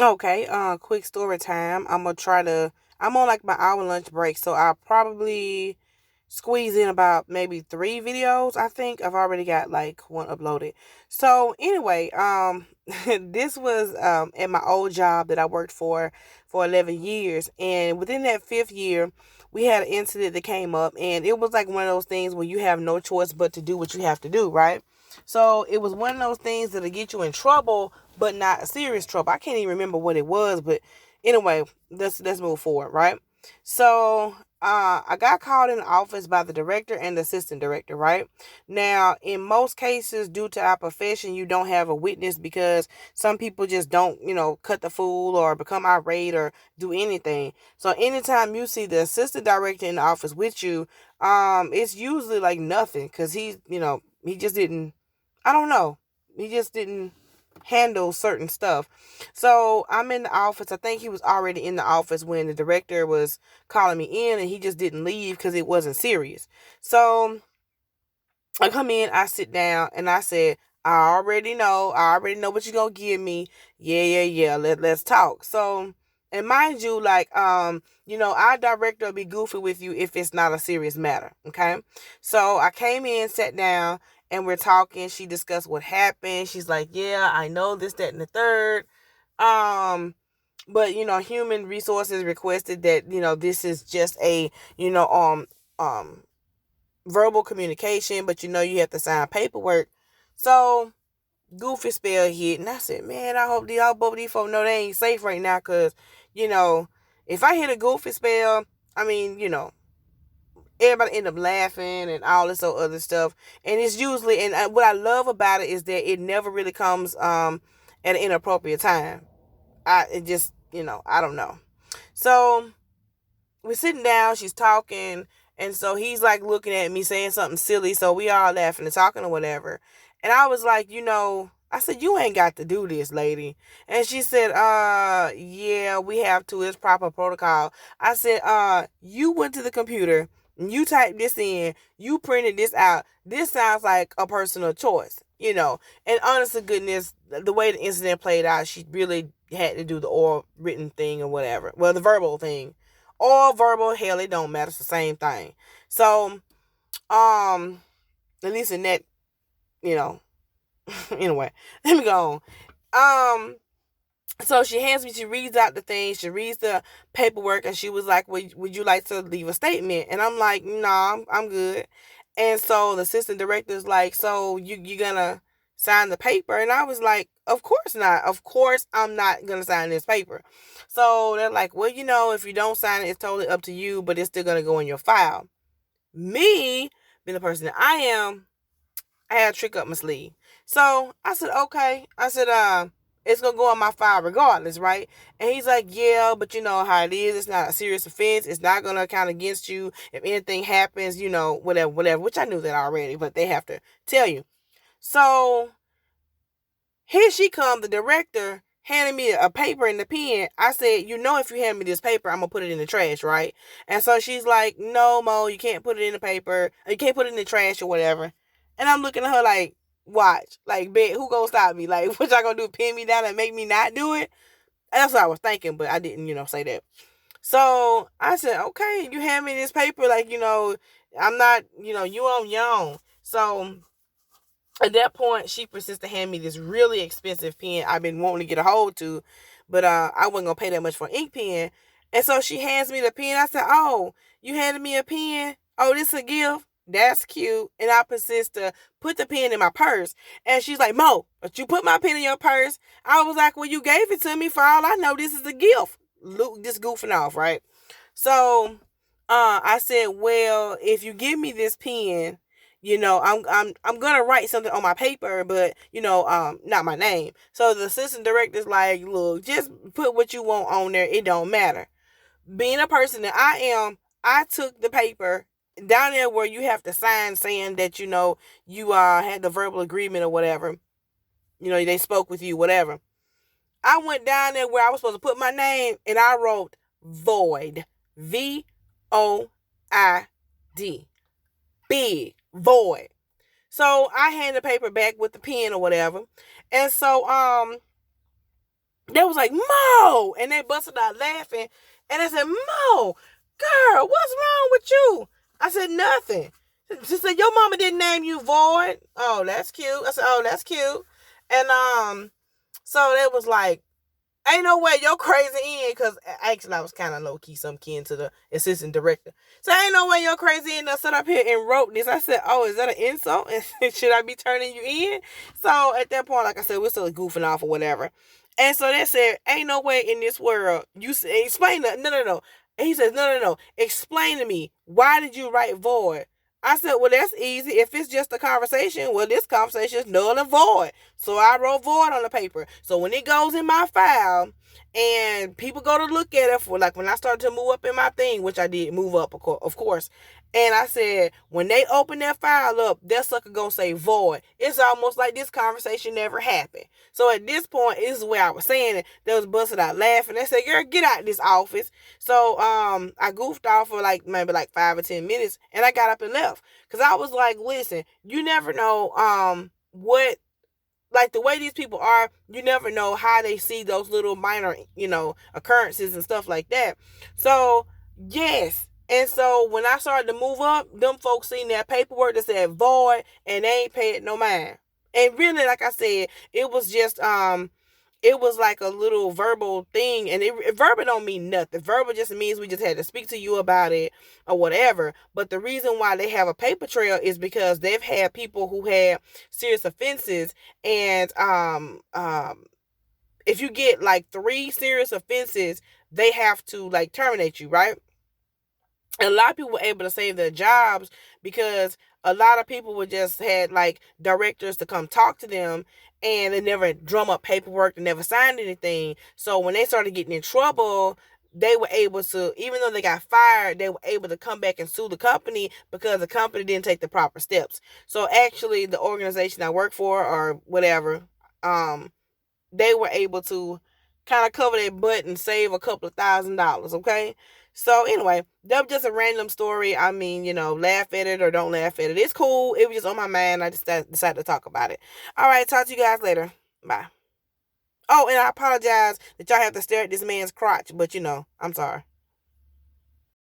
Okay, quick story time. I'm on like my hour lunch break, so I'll probably squeeze in about maybe 3 videos. I think I've already got like one uploaded. So anyway, this was at my old job that I worked for 11 years, and within that fifth year, we had an incident that came up, and it was like one of those things where you have no choice but to do what you have to do, right? So it was one of those things that'll get you in trouble, but not serious trouble. I can't even remember what it was, but anyway, let's move forward, right? So I got called in the office by the director and the assistant director, right? Now, in most cases, due to our profession, you don't have a witness because some people just don't, cut the fool or become irate or do anything. So anytime you see the assistant director in the office with you, it's usually like nothing because he just didn't, I don't know. He just didn't handle certain stuff. So I'm in the office. I think he was already in the office when the director was calling me in, and he just didn't leave because it wasn't serious. So I come in, I sit down, and I said, I already know what you're gonna give me. Yeah, yeah, yeah. Let's talk. So, and mind you, like, our director will be goofy with you if it's not a serious matter. Okay. So I came in, sat down, and we're talking. She discussed what happened. She's like, yeah, I know this, that, and the third. Um, but human resources requested that, this is just a, verbal communication, but you have to sign paperwork. So goofy spell hit, and I said, man, I hope both of these folks know they ain't safe right now, cause you know, if I hit a goofy spell, I mean, everybody end up laughing and all this other stuff, and it's usually, and what I love about it is that it never really comes at an inappropriate time. It just, I don't know. So we're sitting down, she's talking, and so he's like looking at me saying something silly, so we all laughing and talking or whatever. And I was like, I said, you ain't got to do this, lady. And she said, yeah, we have to. It's proper protocol. I said, you went to the computer, you typed this in, you printed this out. This sounds like a personal choice. And honest to goodness, the way the incident played out, she really had to do the oral written thing or whatever. Well, the verbal thing or verbal, hell, it don't matter. It's the same thing. So, at least in that, you know, anyway, let me go on. So she reads out the thing, she reads the paperwork, and she was like, would you like to leave a statement? And I'm like, no, I'm good. And so the assistant director's like, so you gonna sign the paper? And I was like, of course not. Of course I'm not gonna sign this paper. So they're like, well, if you don't sign it, it's totally up to you, but it's still gonna go in your file. Me, being the person that I am, I had a trick up my sleeve. So I said, okay. I said, it's gonna go on my file regardless, right? And he's like, yeah, but you know how it is. It's not a serious offense. It's not gonna count against you if anything happens. Whatever, whatever. Which I knew that already, but they have to tell you. So here she come, the director, handing me a paper and a pen. I said, if you hand me this paper, I'm gonna put it in the trash, right? And so she's like, no, Mo, you can't put it in the paper. You can't put it in the trash or whatever. And I'm looking at her like, watch, like, bet, who gonna stop me? Like, what y'all gonna do? Pin me down and make me not do it? And that's what I was thinking, but I didn't, say that. So I said, okay, you hand me this paper, like, I'm not, you on your own. So at that point, she proceeds to hand me this really expensive pen I've been wanting to get a hold to, but I wasn't gonna pay that much for an ink pen. And so she hands me the pen. I said, "Oh, you handed me a pen? Oh, this a gift? That's cute." And I persist to put the pen in my purse. And she's like, "Mo, but you put my pen in your purse?" I was like, "Well, you gave it to me. For all I know, this is a gift." Luke just goofing off, right? So, I said, "Well, if you give me this pen, I'm gonna write something on my paper, but not my name." So the assistant director's like, "Look, just put what you want on there. It don't matter." Being a person that I am, I took the paper down there where you have to sign saying that you had the verbal agreement or whatever. They spoke with you, whatever. I went down there where I was supposed to put my name, and I wrote void, VOID, big void. So I hand the paper back with the pen or whatever. And so They was like, Mo! And they busted out laughing. And I said, Mo, girl, what's wrong with you? I said, nothing. She said, your mama didn't name you Void. Oh, that's cute. I said, oh, that's cute. And so it was like, ain't no way your crazy in, because actually I was kind of low-key some kin to the assistant director. So ain't no way your crazy in sat up here and wrote this. I said, oh, is that an insult? And should I be turning you in? So at that point, like I said, we're still goofing off or whatever. And so they said, ain't no way in this world, you say, explain that. No. And he says, no. Explain to me, why did you write Void? I said, well, that's easy. If it's just a conversation, well, this conversation is null and void. So I wrote void on the paper. So when it goes in my file and people go to look at it, for like when I started to move up in my thing, which I did move up, of course. And I said, when they open that file up, that sucker gonna say void. It's almost like this conversation never happened. So at this point, this is where I was saying it. They was busted out laughing. They said, girl, get out of this office. So I goofed off for maybe 5 or 10 minutes, and I got up and left. Because I was like, listen, you never know what, like the way these people are, you never know how they see those little minor, occurrences and stuff like that. So, yes. And so when I started to move up, them folks seen that paperwork that said void, and they ain't paid no mind. And really, like I said, it was just it was like a little verbal thing, and verbal don't mean nothing. Verbal just means we just had to speak to you about it or whatever. But the reason why they have a paper trail is because they've had people who had serious offenses, and if you get 3 serious offenses, they have to terminate you, right? And a lot of people were able to save their jobs because a lot of people would just had directors to come talk to them, and they never drum up paperwork, they never signed anything. So when they started getting in trouble, they were able to, even though they got fired, they were able to come back and sue the company because the company didn't take the proper steps. So actually the organization I work for or whatever, they were able to kind of cover their butt and save a couple of $1,000s, okay? So anyway, that was just a random story. I mean, laugh at it or don't laugh at it. It's cool. It was just on my mind. I just decided to talk about it. All right, talk to you guys later. Bye. Oh, and I apologize that y'all have to stare at this man's crotch, but I'm sorry.